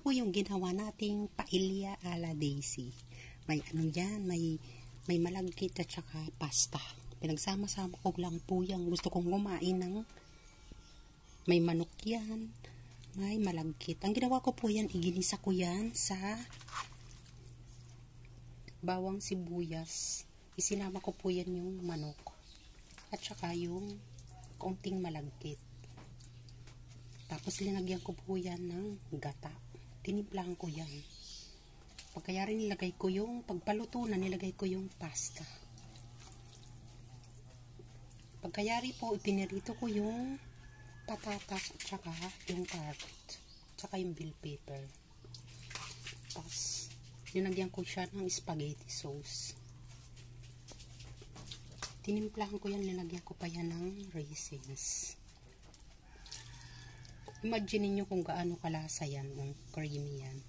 po yung ginawa nating paella ala Daisy. May ano yan, may malagkit at saka pasta. Pinagsama-sama ko lang po yan. Gusto kong kumain ng may manok yan, may malagkit. Ang ginawa ko po yan, iginisa ko yan sa bawang sibuyas. Isinama ko po yan yung manok at saka yung kaunting malagkit. Tapos linagyan ko po yan ng gata. Tinimplahan ko yan. Pagkayari nilagay ko yung pagpaluto na nilagay ko yung pasta. Pagkayari po ipinirito ko yung patatas at saka yung carrot. Saka yung bell pepper. Tapos linagyan ko siya ng spaghetti sauce. Tinimplahan ko yan, linagyan ko pa yan ng raisins. Imagine niyo kung gaano kalasa yan, creamy yan.